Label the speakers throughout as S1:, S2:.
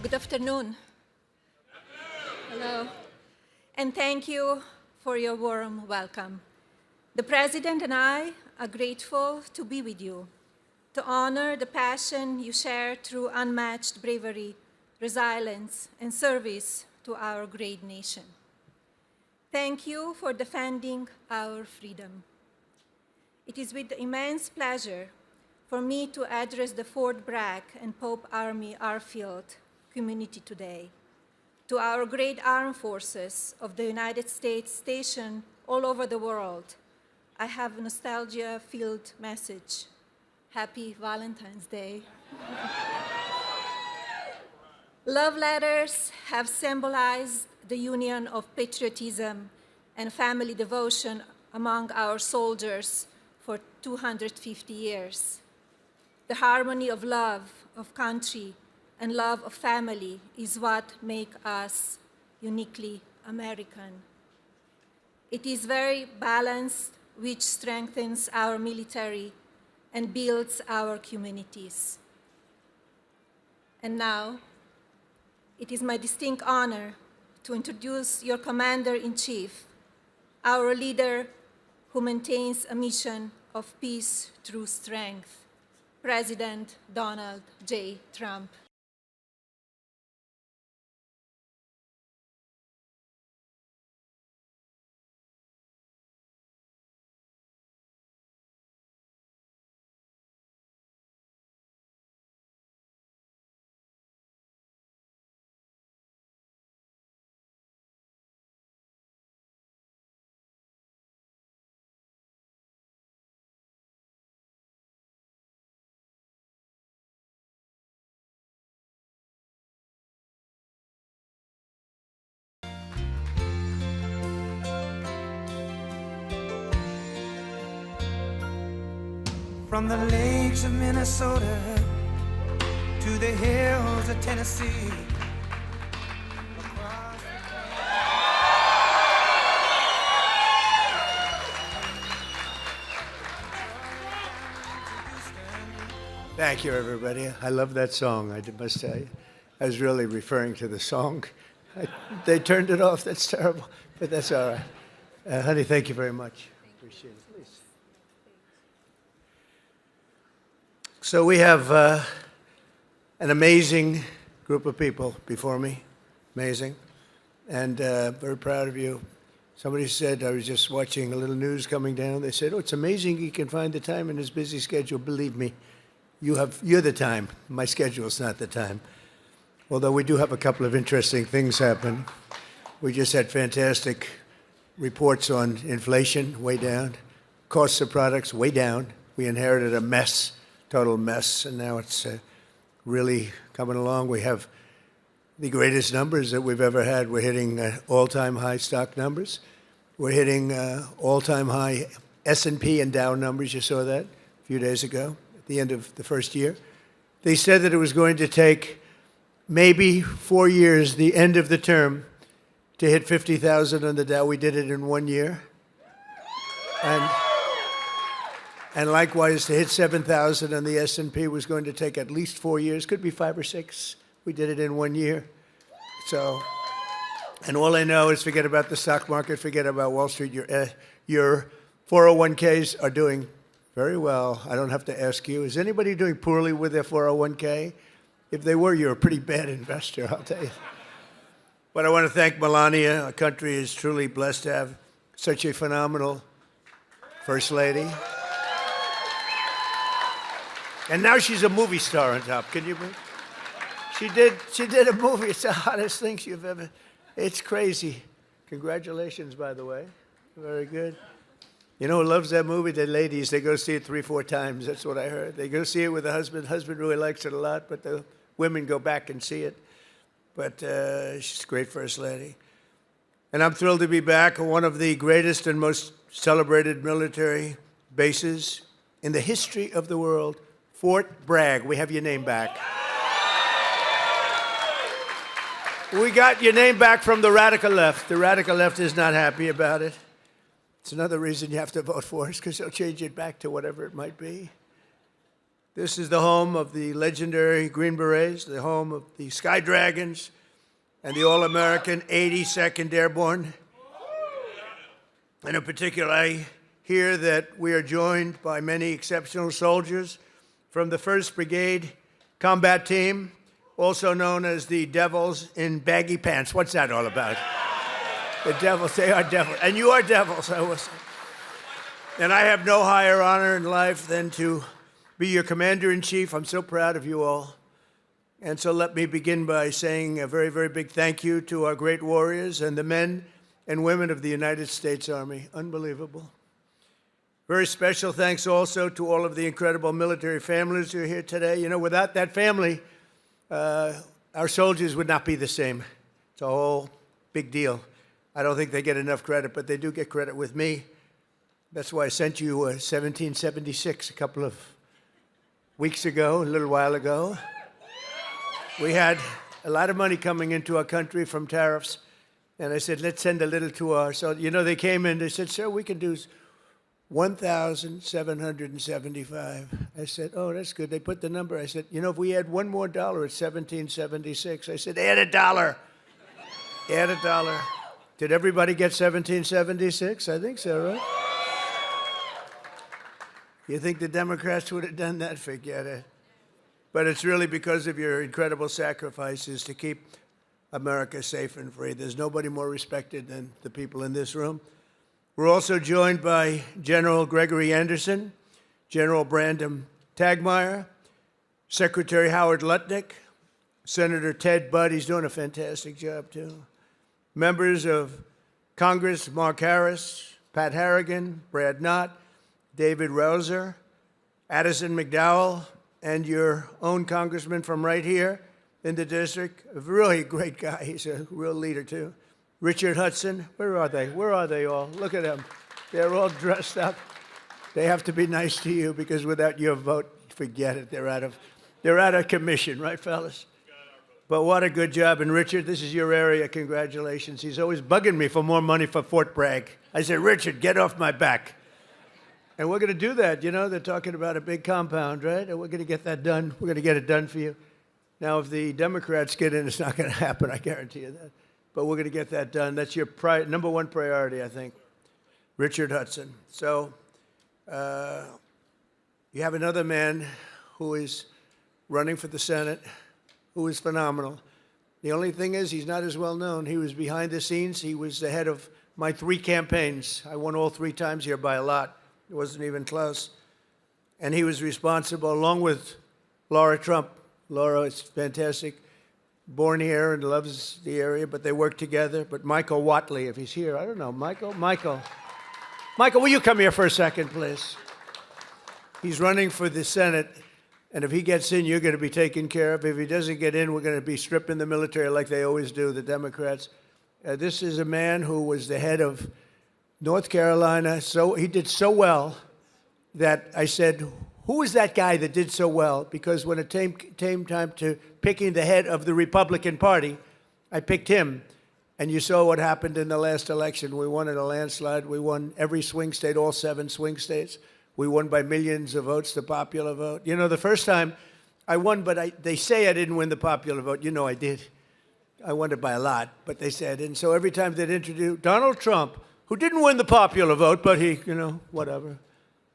S1: Good afternoon. Hello. And thank you for your warm welcome. The President and I are grateful to be with you, to honor the passion you share through unmatched bravery, resilience, and service to our great nation. Thank you for defending our freedom. It is with immense pleasure for me to address the Fort Bragg and Pope Army Airfield community today. To our great armed forces of the United States stationed all over the world, I have a nostalgia-filled message. Happy Valentine's Day. Love letters have symbolized the union of patriotism and family devotion among our soldiers for 250 years. The harmony of love of country and love of family is what makes us uniquely American. It is very balanced, which strengthens our military and builds our communities. And now, it is my distinct honor to introduce your Commander-in-Chief, our leader who maintains a mission of peace through strength, President Donald J. Trump.
S2: From the lakes of Minnesota to the hills of Tennessee.
S3: Thank you, everybody. I love that song, I must tell you. I was really referring to the song. They turned it off. That's terrible, but that's all right. Honey, thank you very much. Appreciate it. Please. So we have an amazing group of people before me, amazing, and very proud of you. Somebody said, I was just watching a little news coming down, they said, oh, it's amazing he can find the time in his busy schedule. Believe me, you're the time. My schedule's not the time. Although we do have a couple of interesting things happen. We just had fantastic reports on inflation, way down, costs of products, way down. We inherited a mess. Total mess, and now it's really coming along. We have the greatest numbers that we've ever had. We're hitting all-time high stock numbers. We're hitting all-time high S&P and Dow numbers. You saw that a few days ago at the end of the first year. They said that it was going to take maybe 4 years, the end of the term, to hit 50,000 on the Dow. We did it in 1 year. And likewise, to hit 7,000 on the S&P was going to take at least 4 years, could be 5 or 6. We did it in 1 year. So, and all I know is forget about the stock market, forget about Wall Street. Your 401ks are doing very well. I don't have to ask you. Is anybody doing poorly with their 401k? If they were, you're a pretty bad investor, I'll tell you. But I want to thank Melania. Our country is truly blessed to have such a phenomenal First Lady. And now she's a movie star on top. Can you believe? She did a movie. It's the hottest thing you've ever. It's crazy. Congratulations, by the way. Very good. You know who loves that movie? The ladies. They go see it 3 or 4 times. That's what I heard. They go see it with the husband. The husband really likes it a lot, but the women go back and see it. But she's a great First Lady. And I'm thrilled to be back on one of the greatest and most celebrated military bases in the history of the world. Fort Bragg, we have your name back. We got your name back from the radical left. The radical left is not happy about it. It's another reason you have to vote for us, because they'll change it back to whatever it might be. This is the home of the legendary Green Berets, the home of the Sky Dragons, and the All-American 82nd Airborne. And in particular, I hear that we are joined by many exceptional soldiers from the 1st Brigade Combat Team, also known as the Devils in Baggy Pants. What's that all about? The Devils, they are devils. And you are devils, I will say. And I have no higher honor in life than to be your Commander-in-Chief. I'm so proud of you all. And so let me begin by saying a very, very big thank you to our great warriors and the men and women of the United States Army. Unbelievable. Very special thanks also to all of the incredible military families who are here today. You know, without that family, our soldiers would not be the same. It's a whole big deal. I don't think they get enough credit, but they do get credit with me. That's why I sent you 1776 a couple of weeks ago, a little while ago. We had a lot of money coming into our country from tariffs, and I said, let's send a little to our, so, you know, they came in, they said, sir, we can do 1,775. I said, oh, that's good. They put the number. I said, you know, if we add one more dollar, it's 1776. I said, add a dollar. Add a dollar. Did everybody get 1776? I think so, right? You think the Democrats would have done that? Forget it. But it's really because of your incredible sacrifices to keep America safe and free. There's nobody more respected than the people in this room. We're also joined by General Gregory Anderson, General Brandon Tagmeyer, Secretary Howard Lutnick, Senator Ted Budd. He's doing a fantastic job, too. Members of Congress, Mark Harris, Pat Harrigan, Brad Knott, David Rouser, Addison McDowell, and your own congressman from right here in the district, a really great guy. He's a real leader, too. Richard Hudson, where are they? Where are they all? Look at them. They're all dressed up. They have to be nice to you because without your vote, forget it. They're out of commission, right, fellas? But what a good job. And Richard, this is your area. Congratulations. He's always bugging me for more money for Fort Bragg. I said, Richard, get off my back. And we're going to do that. You know, they're talking about a big compound, right? And we're going to get that done. We're going to get it done for you. Now, if the Democrats get in, it's not going to happen. I guarantee you that. But we're going to get that done. That's your number one priority, I think. Richard Hudson. So you have another man who is running for the Senate, who is phenomenal. The only thing is he's not as well known. He was behind the scenes. He was the head of my 3 campaigns. I won all 3 times here by a lot. It wasn't even close. And he was responsible, along with Laura Trump. Laura is fantastic. Born here and loves the area, but they work together. But Michael Whatley, if he's here, I don't know. Michael, will you come here for a second, please? He's running for the Senate, and if he gets in, you're going to be taken care of. If he doesn't get in, we're going to be stripping the military like they always do, the Democrats. This is a man who was the head of North Carolina. So he did so well that I said, who is that guy that did so well? Because when it came time to picking the head of the Republican Party, I picked him. And you saw what happened in the last election. We won in a landslide. We won every swing state, all 7 swing states. We won by millions of votes, the popular vote. You know, the first time I won, but they say I didn't win the popular vote. You know I did. I won it by a lot, but they said. And so every time they'd introduce Donald Trump, who didn't win the popular vote, but he, you know, whatever.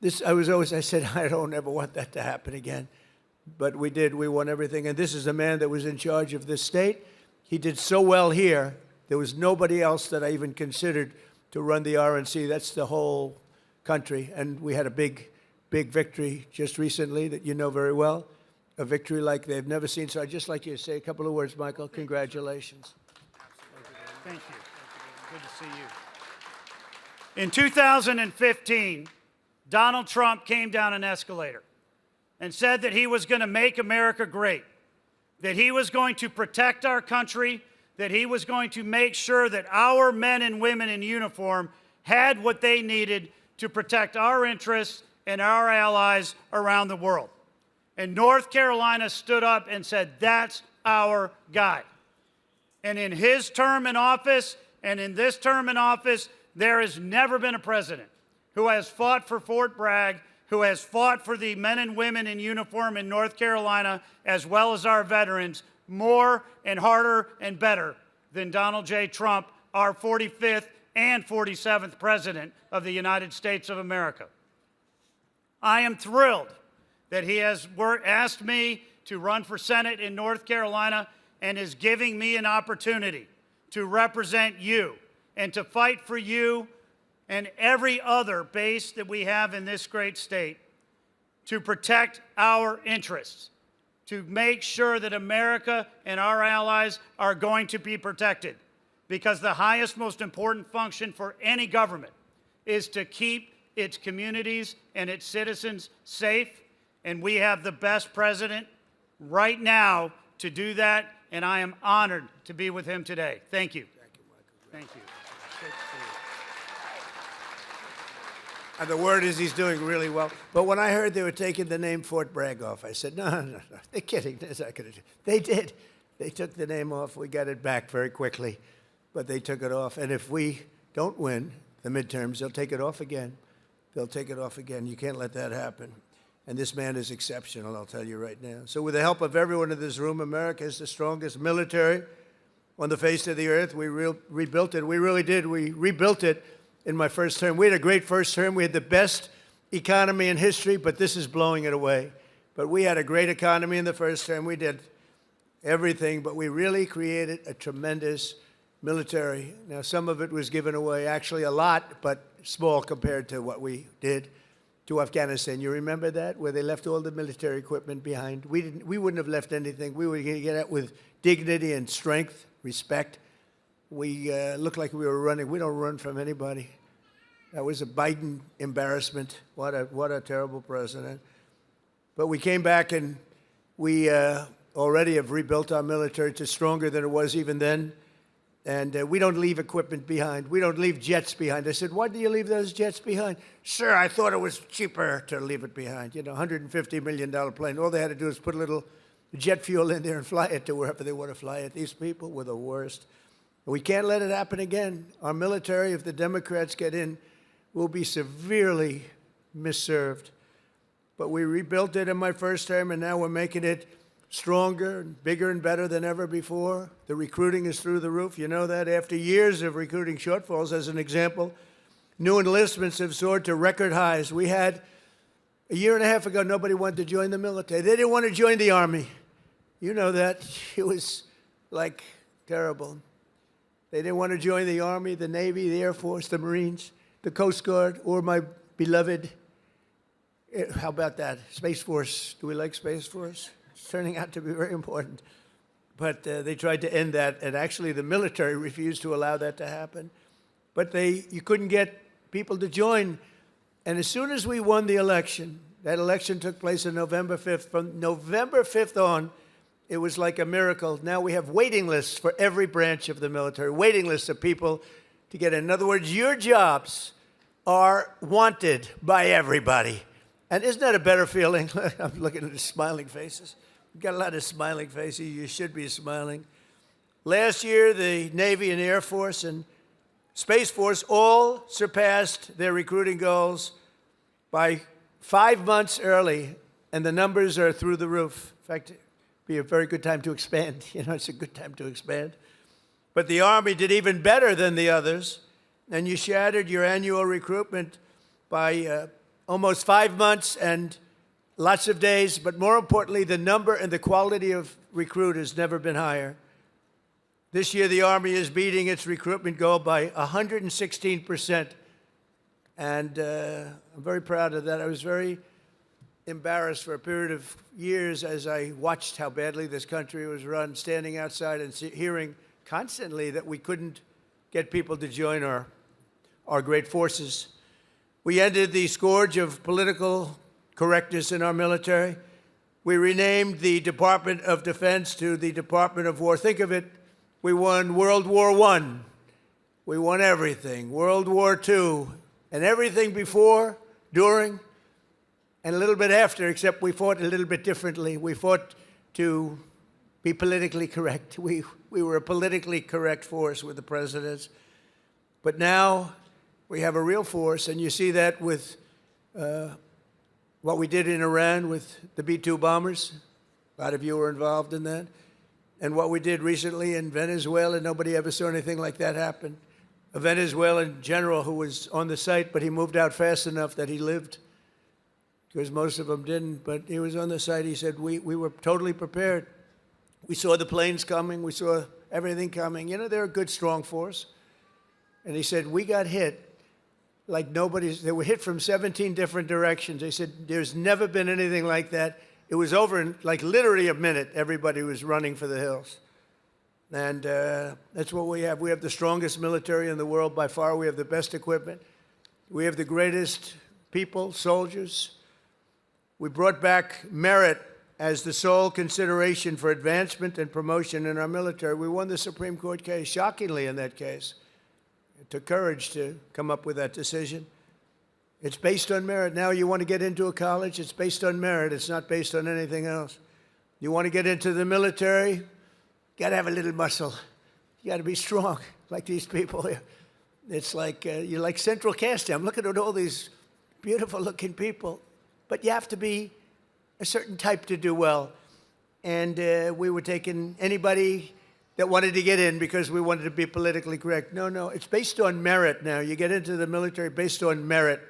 S3: I said, I don't ever want that to happen again. But we did. We won everything. And this is a man that was in charge of this state. He did so well here. There was nobody else that I even considered to run the RNC. That's the whole country. And we had a big, big victory just recently that you know very well, a victory like they've never seen. So I'd just like you to say a couple of words, Michael. Congratulations.
S4: Thank you. Good to see you. In 2015, Donald Trump came down an escalator and said that he was going to make America great, that he was going to protect our country, that he was going to make sure that our men and women in uniform had what they needed to protect our interests and our allies around the world. And North Carolina stood up and said, that's our guy. And in his term in office and in this term in office, there has never been a president who has fought for Fort Bragg who has fought for the men and women in uniform in North Carolina, as well as our veterans, more and harder and better than Donald J. Trump, our 45th and 47th President of the United States of America. I am thrilled that he has asked me to run for Senate in North Carolina and is giving me an opportunity to represent you and to fight for you and every other base that we have in this great state to protect our interests, to make sure that America and our allies are going to be protected. Because the highest, most important function for any government is to keep its communities and its citizens safe, and we have the best president right now to do that, and I am honored to be with him today. Thank you.
S3: Thank you, Michael.
S4: Thank you.
S3: And the word is he's doing really well. But when I heard they were taking the name Fort Bragg off, I said, no, they're kidding. That's not gonna do. They did. They took the name off. We got it back very quickly, but they took it off. And if we don't win the midterms, they'll take it off again. They'll take it off again. You can't let that happen. And this man is exceptional, I'll tell you right now. So with the help of everyone in this room, America is the strongest military on the face of the earth. We rebuilt it. We really did. We rebuilt it in my first term. We had a great first term. We had the best economy in history, but this is blowing it away. But we had a great economy in the first term. We did everything, but we really created a tremendous military. Now, some of it was given away, actually a lot, but small compared to what we did to Afghanistan. You remember that, where they left all the military equipment behind? We wouldn't have left anything. We would get out with dignity and strength, respect. We looked like we were running. We don't run from anybody. That was a Biden embarrassment. What a terrible president. But we came back and we already have rebuilt our military to stronger than it was even then. And we don't leave equipment behind. We don't leave jets behind. I said, why do you leave those jets behind? Sir, I thought it was cheaper to leave it behind. You know, $150 million plane. All they had to do is put a little jet fuel in there and fly it to wherever they want to fly it. These people were the worst. We can't let it happen again. Our military, if the Democrats get in, will be severely misserved. But we rebuilt it in my first term, and now we're making it stronger and bigger and better than ever before. The recruiting is through the roof. You know that. After years of recruiting shortfalls, as an example, new enlistments have soared to record highs. We had, a year and a half ago, nobody wanted to join the military. They didn't want to join the Army. You know that. It was like terrible. They didn't want to join the Army, the Navy, the Air Force, the Marines, the Coast Guard, or my beloved, how about that, Space Force. Do we like Space Force? It's turning out to be very important. But they tried to end that, and actually the military refused to allow that to happen. But you couldn't get people to join. And as soon as we won the election, that election took place on November 5th. From November 5th on, it was like a miracle. Now we have waiting lists for every branch of the military, waiting lists of people to get in. In other words, your jobs are wanted by everybody. And isn't that a better feeling? I'm looking at the smiling faces. We've got a lot of smiling faces. You should be smiling. Last year, the Navy and Air Force and Space Force all surpassed their recruiting goals by 5 months early, and the numbers are through the roof. In fact, it'd be a very good time to expand. You know, it's a good time to expand. But the Army did even better than the others, and you shattered your annual recruitment by almost 5 months and lots of days, but more importantly, the number and the quality of recruit has never been higher. This year, the Army is beating its recruitment goal by 116%, and I'm very proud of that. I was very embarrassed for a period of years as I watched how badly this country was run, standing outside and hearing constantly that we couldn't get people to join our great forces. We ended the scourge of political correctness in our military. We renamed the Department of Defense to the Department of War. Think of it, we won World War I. We won everything. World War II, and everything before, during, and a little bit after, except we fought a little bit differently. We fought to be politically correct. We were a politically correct force with the presidents. But now we have a real force, and you see that with what we did in Iran with the B-2 bombers. A lot of you were involved in that. And what we did recently in Venezuela, nobody ever saw anything like that happen. A Venezuelan general who was on the site, but he moved out fast enough that he lived, because most of them didn't. But he was on the site. He said, we were totally prepared. We saw the planes coming. We saw everything coming. You know, they're a good, strong force. And he said, we got hit like nobody's. They were hit from 17 different directions. They said, there's never been anything like that. It was over in like literally a minute. Everybody was running for the hills. And that's what we have. We have the strongest military in the world by far. We have the best equipment. We have the greatest people, soldiers. We brought back merit as the sole consideration for advancement and promotion in our military. We won the Supreme Court case, shockingly in that case. It took courage to come up with that decision. It's based on merit. Now you want to get into a college, it's based on merit. It's not based on anything else. You want to get into the military, you got to have a little muscle. You got to be strong, like these people here. It's like, you're like central casting. I'm looking at all these beautiful-looking people, but you have to be a certain type to do well. And we were taking anybody that wanted to get in because we wanted to be politically correct. No, it's based on merit now. You get into the military based on merit.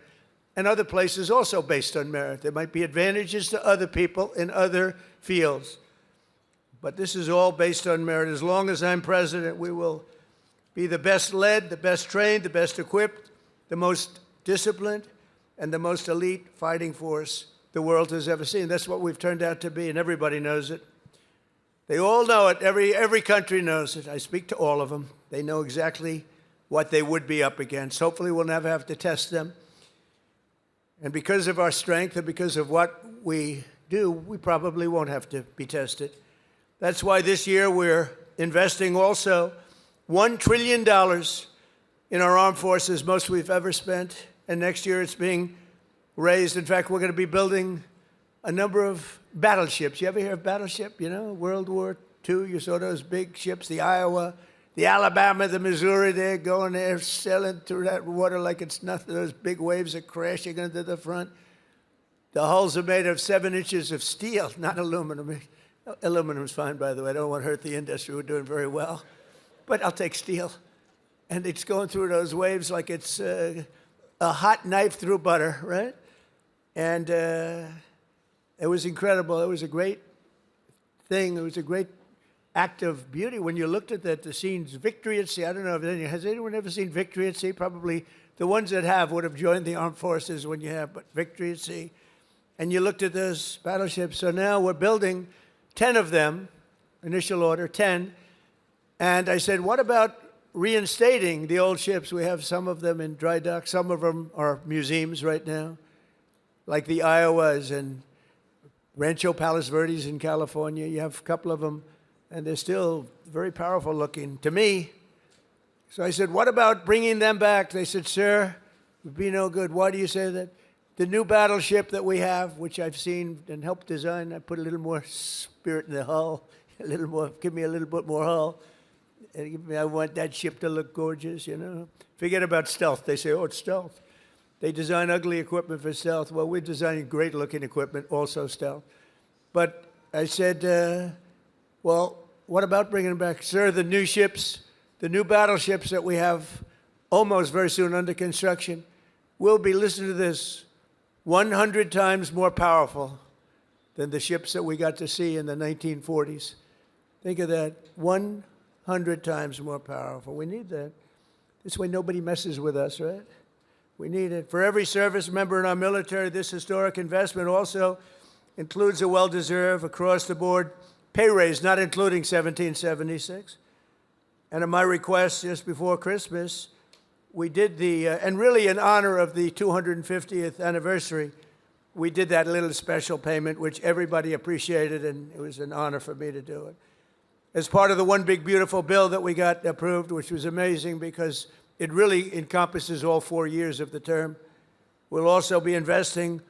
S3: And other places also based on merit. There might be advantages to other people in other fields. But this is all based on merit. As long as I'm president, we will be the best led, the best trained, the best equipped, the most disciplined, and the most elite fighting force the world has ever seen. That's what we've turned out to be, and everybody knows it. They all know it. Every country knows it. I speak to all of them. They know exactly what they would be up against. Hopefully we'll never have to test them. And because of our strength and because of what we do, we probably won't have to be tested. That's why this year we're investing also $1 trillion in our armed forces, most we've ever spent. And next year it's being raised. In fact, we're going to be building a number of battleships. You ever hear of battleship? You know, World War II, you saw those big ships, the Iowa, the Alabama, the Missouri, they're going there, sailing through that water like it's nothing. Those big waves are crashing into the front. The hulls are made of 7 inches of steel, not aluminum. Aluminum's fine, by the way. I don't want to hurt the industry. We're doing very well. But I'll take steel. And it's going through those waves like it's a hot knife through butter, right? And it was incredible. It was a great thing. It was a great act of beauty. When you looked at that, the scenes, Victory at Sea, I don't know if anyone, has anyone ever seen Victory at Sea? Probably the ones that have would have joined the armed forces when you have, but Victory at Sea. And you looked at those battleships. So now we're building 10 of them, initial order, 10. And I said, what about reinstating the old ships? We have some of them in dry dock. Some of them are museums right now, like the Iowas and Rancho Palos Verdes in California. You have a couple of them, and they're still very powerful looking to me. So I said, what about bringing them back? They said, sir, it would be no good. Why do you say that? The new battleship that we have, which I've seen and helped design, I put a little more spirit in the hull, a little more, give me a little bit more hull. And I want that ship to look gorgeous, you know. Forget about stealth. They say, oh, it's stealth. They design ugly equipment for stealth. Well, we're designing great-looking equipment, also stealth. But I said, well, what about bringing them back? Sir, the new ships, the new battleships that we have almost very soon under construction will be, listen to this, 100 times more powerful than the ships that we got to see in the 1940s. Think of that, 100 times more powerful. We need that. This way nobody messes with us, right? We need it. For every service member in our military, this historic investment also includes a well-deserved, across-the-board pay raise, not including 1776. And at my request just before Christmas, we did the, and really in honor of the 250th anniversary, we did that little special payment, which everybody appreciated, and it was an honor for me to do it. As part of the one big beautiful bill that we got approved, which was amazing because it really encompasses all 4 years of the term. We'll also be investing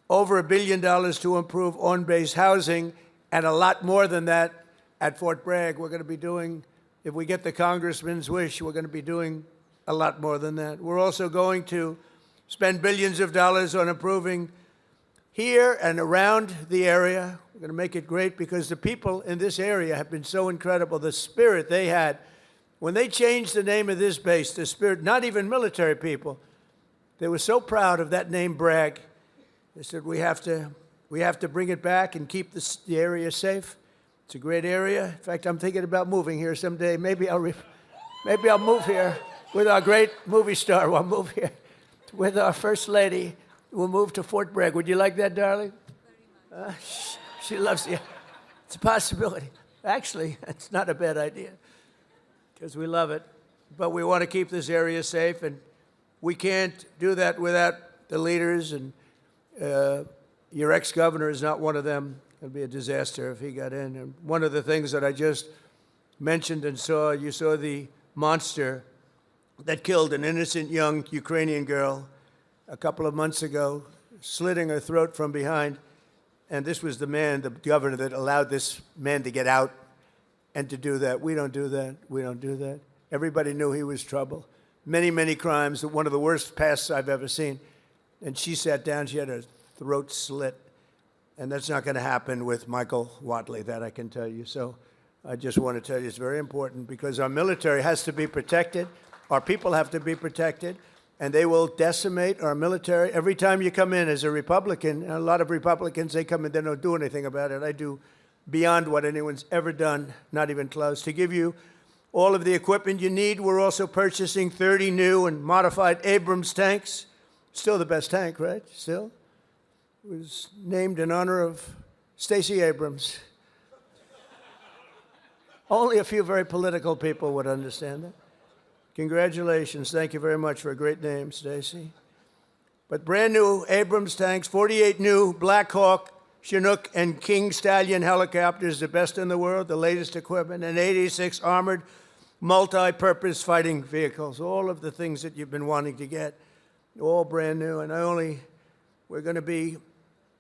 S3: over $1 billion to improve on-base housing, and a lot more than that at Fort Bragg. We're going to be doing, if we get the congressman's wish, we're going to be doing a lot more than that. We're also going to spend billions of dollars on improving here and around the area. We're going to make it great because the people in this area have been so incredible. The spirit they had. When they changed the name of this base, the spirit, not even military people, they were so proud of that name, Bragg. They said, we have to bring it back and keep the area safe. It's a great area. In fact, I'm thinking about moving here someday. Maybe I'll move here with our great movie star. We'll move here with our First Lady. We'll move to Fort Bragg. Would you like that, darling? Very much. She loves you. It's a possibility. Actually, it's not a bad idea because we love it. But we want to keep this area safe, and we can't do that without the leaders, and your ex-governor is not one of them. It would be a disaster if he got in. And one of the things that I just mentioned and saw, you saw the monster that killed an innocent young Ukrainian girl a couple of months ago, slitting her throat from behind. And this was the man, the governor, that allowed this man to get out and to do that. We don't do that. We don't do that. Everybody knew he was trouble. Many, many crimes. One of the worst pasts I've ever seen. And she sat down. She had her throat slit. And that's not going to happen with 𝗏𝗏𝗺𝗿, that I can tell you. So I just want to tell you it's very important because our military has to be protected. Our people have to be protected. And they will decimate our military. Every time you come in as a Republican, and a lot of Republicans, they come in, they don't do anything about it. I do beyond what anyone's ever done, not even close. To give you all of the equipment you need, we're also purchasing 30 new and modified Abrams tanks. Still the best tank, right? Still? It was named in honor of Stacey Abrams. Only a few very political people would understand that. Congratulations. Thank you very much for a great name, Stacey. But brand new Abrams tanks, 48 new Black Hawk, Chinook, and King Stallion helicopters, the best in the world, the latest equipment, and 86 armored multi-purpose fighting vehicles, all of the things that you've been wanting to get, all brand new. And we're going to be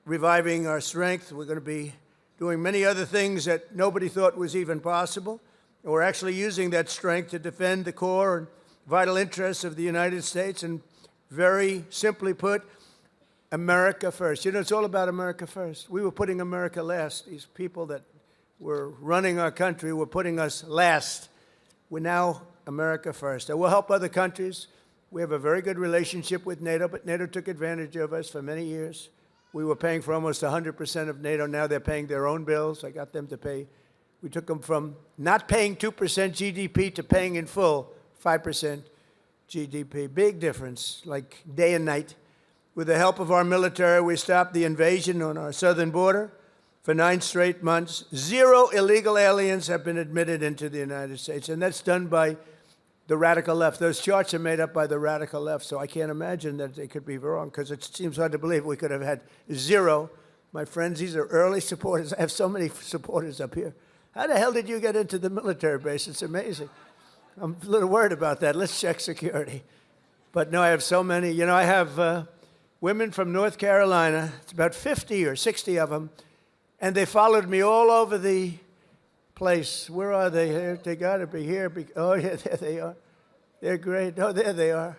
S3: reviving our strength. We're going to be doing many other things that nobody thought was even possible. And we're actually using that strength to defend the core and vital interests of the United States. And very simply put, America first. You know, it's all about America first. We were putting America last. These people that were running our country were putting us last. We're now America first. And we'll help other countries. We have a very good relationship with NATO, but NATO took advantage of us for many years. We were paying for almost 100% of NATO. Now they're paying their own bills. I got them to pay. We took them from not paying 2% GDP to paying in full 5% GDP. Big difference, like day and night. With the help of our military, we stopped the invasion on our southern border for 9 straight months. 0 illegal aliens have been admitted into the United States, and that's done by the radical left. Those charts are made up by the radical left, so I can't imagine that they could be wrong, because it seems hard to believe we could have had 0. My friends, these are early supporters. I have so many supporters up here. How the hell did you get into the military base? It's amazing. I'm a little worried about that. Let's check security. But no, I have so many. You know, I have women from North Carolina. It's about 50 or 60 of them. And they followed me all over the place. Where are they? Here? They got to be here. Oh, yeah, there they are. They're great. Oh, there they are.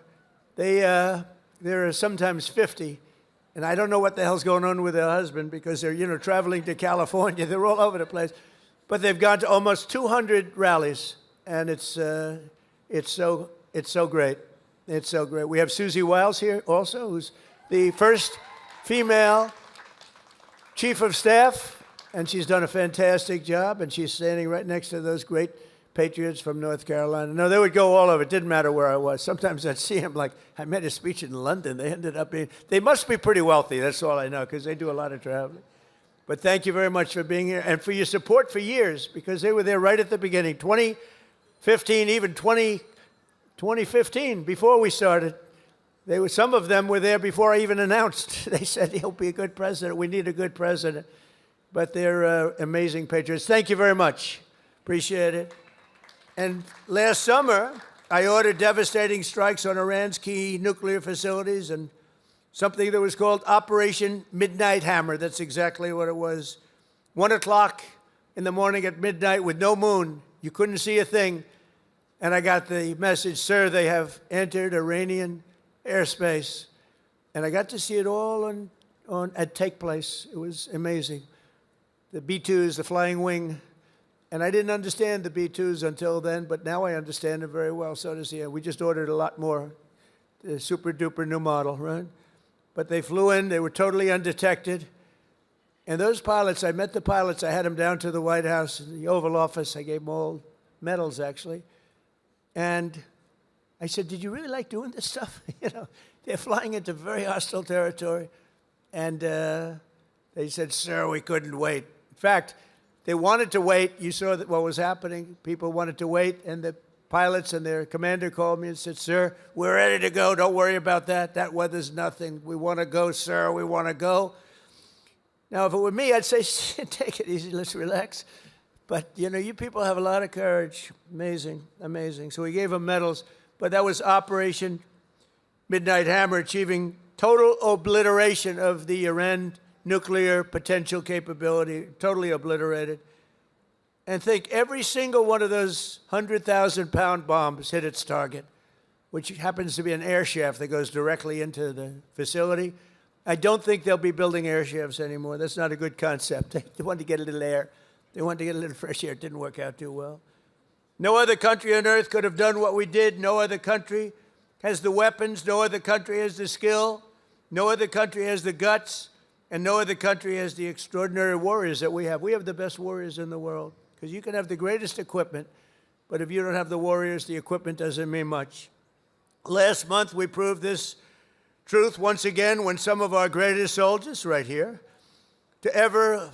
S3: There are sometimes 50. And I don't know what the hell's going on with their husband, because they're, you know, traveling to California. They're all over the place. But they've gone to almost 200 rallies, and it's so great. It's so great. We have Susie Wiles here also, who's the first female chief of staff, and she's done a fantastic job, and she's standing right next to those great patriots from North Carolina. No, they would go all over. It didn't matter where I was. Sometimes I'd see them, like, I made a speech in London. They ended up being, they must be pretty wealthy. That's all I know, because they do a lot of traveling. But thank you very much for being here and for your support for years, because they were there right at the beginning. 2015, even 2015, before we started, some of them were there before I even announced. They said, he'll be a good president. We need a good president. But they're amazing patriots. Thank you very much. Appreciate it. And last summer, I ordered devastating strikes on Iran's key nuclear facilities, and something that was called Operation Midnight Hammer. That's exactly what it was. 1 o'clock in the morning at midnight with no moon. You couldn't see a thing. And I got the message, sir, they have entered Iranian airspace. And I got to see it all on at Take Place. It was amazing. The B-2s, the flying wing. And I didn't understand the B-2s until then, but now I understand them very well. So does he. We just ordered a lot more. The super-duper new model, right? But they flew in. They were totally undetected. And those pilots, I met the pilots. I had them down to the White House, the Oval Office. I gave them all medals, actually. And I said, did you really like doing this stuff? You know, they're flying into very hostile territory. And they said, sir, we couldn't wait. In fact, they wanted to wait. You saw that what was happening. People wanted to wait. And the pilots and their commander called me and said, sir, we're ready to go. Don't worry about that. That weather's nothing. We want to go, sir. We want to go. Now, if it were me, I'd say, take it easy. Let's relax. But, you know, you people have a lot of courage. Amazing, amazing. So we gave them medals. But that was Operation Midnight Hammer, achieving total obliteration of the Iran nuclear potential capability, totally obliterated. And think every single one of those 100,000-pound bombs hit its target, which happens to be an air shaft that goes directly into the facility. I don't think they'll be building air shafts anymore. That's not a good concept. They wanted to get a little air. They wanted to get a little fresh air. It didn't work out too well. No other country on earth could have done what we did. No other country has the weapons. No other country has the skill. No other country has the guts. And no other country has the extraordinary warriors that we have. We have the best warriors in the world. Because you can have the greatest equipment, but if you don't have the warriors, the equipment doesn't mean much. Last month, we proved this truth once again when some of our greatest soldiers, right here, to ever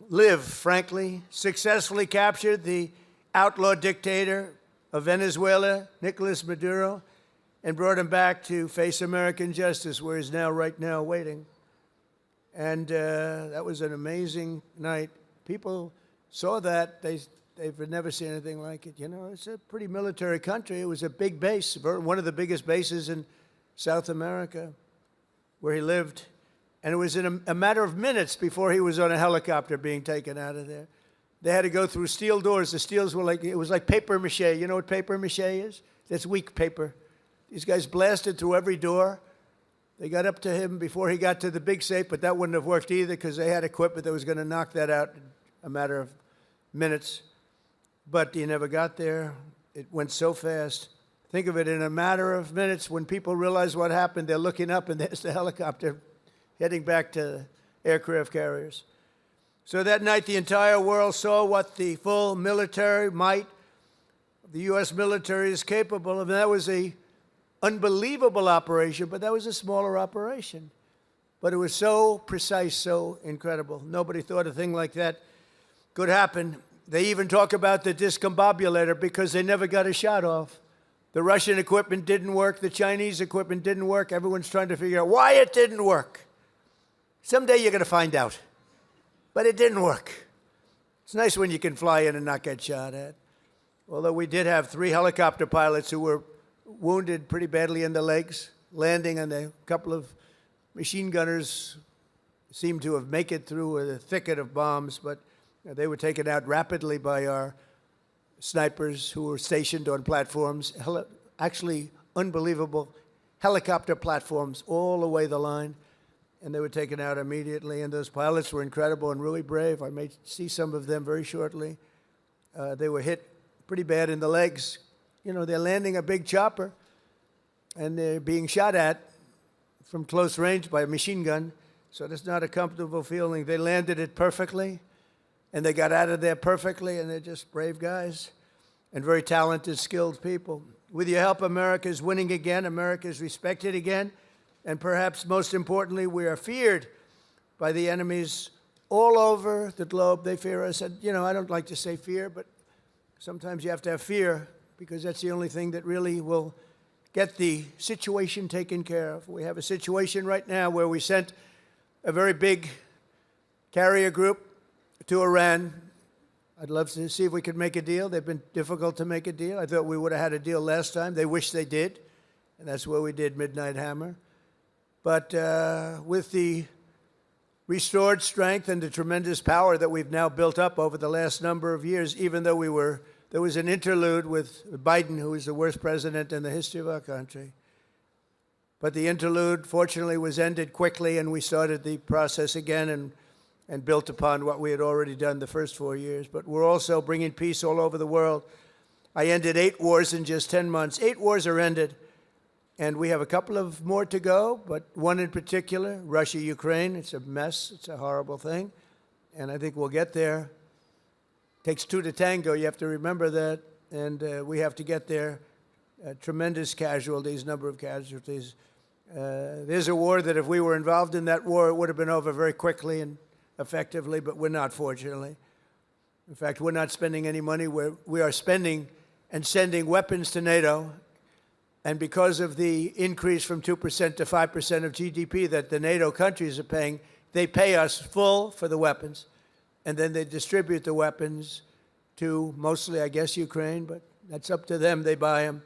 S3: live, frankly, successfully captured the outlaw dictator of Venezuela, Nicolas Maduro, and brought him back to face American justice, where he's now, right now, waiting. And that was an amazing night. People saw that. They've never seen anything like it. You know, it's a pretty military country. It was a big base, one of the biggest bases in South America, where he lived. And it was in a matter of minutes before he was on a helicopter being taken out of there. They had to go through steel doors. The steels were like, it was like paper mache. You know what paper mache is? That's weak paper. These guys blasted through every door. They got up to him before he got to the big safe, but that wouldn't have worked either because they had equipment that was going to knock that out in a matter of minutes. But he never got there. It went so fast. Think of it, in a matter of minutes, when people realize what happened, they're looking up and there's the helicopter heading back to aircraft carriers. So that night, the entire world saw what the full military might of the U.S. military is capable of. And that was an unbelievable operation, but that was a smaller operation. But it was so precise, so incredible. Nobody thought a thing like that could happen. They even talk about the discombobulator because they never got a shot off. The Russian equipment didn't work. The Chinese equipment didn't work. Everyone's trying to figure out why it didn't work. Someday you're going to find out. But it didn't work. It's nice when you can fly in and not get shot at. Although we did have 3 helicopter pilots who were wounded pretty badly in the legs, landing, and a couple of machine gunners seemed to have made it through a thicket of bombs, but they were taken out rapidly by our snipers who were stationed on platforms, actually unbelievable helicopter platforms all the way the line, and they were taken out immediately. And those pilots were incredible and really brave. I may see some of them very shortly. They were hit pretty bad in the legs. You know, they're landing a big chopper, and they're being shot at from close range by a machine gun, so that's not a comfortable feeling. They landed it perfectly, and they got out of there perfectly, and they're just brave guys and very talented, skilled people. With your help, America is winning again. America is respected again. And perhaps most importantly, we are feared by the enemies all over the globe. They fear us. And, you know, I don't like to say fear, but sometimes you have to have fear because that's the only thing that really will get the situation taken care of. We have a situation right now where we sent a very big carrier group to Iran. I'd love to see if we could make a deal. They've been difficult to make a deal. I thought we would have had a deal last time. They wish they did, and that's where we did Midnight Hammer. But with the restored strength and the tremendous power that we've now built up over the last number of years, even though there was an interlude with Biden, who is the worst president in the history of our country. But the interlude, fortunately, was ended quickly, and we started the process again and built upon what we had already done the first 4 years. But we're also bringing peace all over the world. I ended 8 wars in just 10 months. 8 wars are ended, and we have a couple of more to go, but one in particular, Russia-Ukraine. It's a mess. It's a horrible thing, and I think we'll get there. It takes 2 to tango. You have to remember that, and we have to get there. Tremendous casualties, number of casualties. There's a war that if we were involved in that war, it would have been over very quickly and effectively, but we're not, fortunately. In fact, we're not spending any money. We are spending and sending weapons to NATO, and because of the increase from 2% to 5% of GDP that the NATO countries are paying, they pay us full for the weapons, and then they distribute the weapons to mostly, I guess, Ukraine, but that's up to them. They buy them,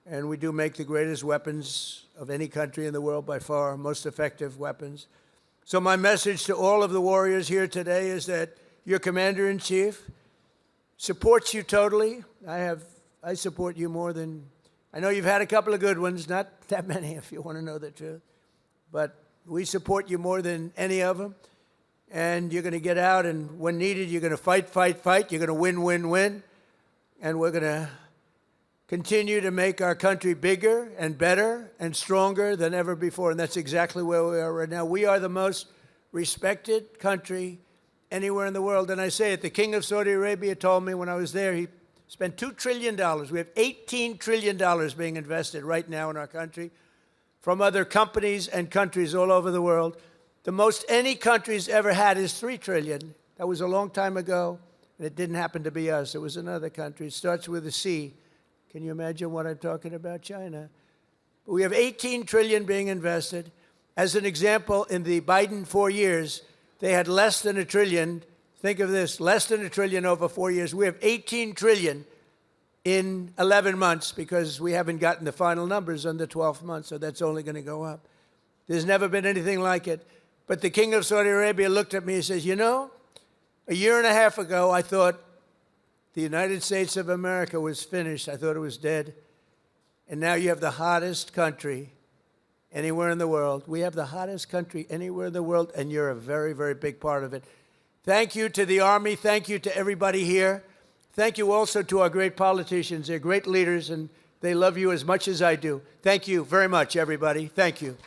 S3: and we do make the greatest weapons of any country in the world by far, most effective weapons. So my message to all of the warriors here today is that your commander-in-chief supports you totally. I support you more than, I know you've had a couple of good ones, not that many if you want to know the truth, but we support you more than any of them. And you're going to get out, and when needed, you're going to fight, fight, fight. You're going to win, win, win. And we're going to continue to make our country bigger and better and stronger than ever before. And that's exactly where we are right now. We are the most respected country anywhere in the world. And I say it, the King of Saudi Arabia told me when I was there, he spent $2 trillion. We have $18 trillion being invested right now in our country from other companies and countries all over the world. The most any country's ever had is $3 trillion. That was a long time ago, and it didn't happen to be us. It was another country. It starts with a C. Can you imagine what I'm talking about? China. But we have $18 trillion being invested. As an example, in the Biden 4 years, they had less than $1 trillion. Think of this, less than $1 trillion over 4 years. We have $18 trillion in 11 months because we haven't gotten the final numbers on the 12th month, so that's only going to go up. There's never been anything like it. But the King of Saudi Arabia looked at me and says, you know, a year and a half ago, I thought the United States of America was finished. I thought it was dead. And now you have the hottest country anywhere in the world. We have the hottest country anywhere in the world, and you're a very, very big part of it. Thank you to the Army. Thank you to everybody here. Thank you also to our great politicians. They're great leaders, and they love you as much as I do. Thank you very much, everybody. Thank you.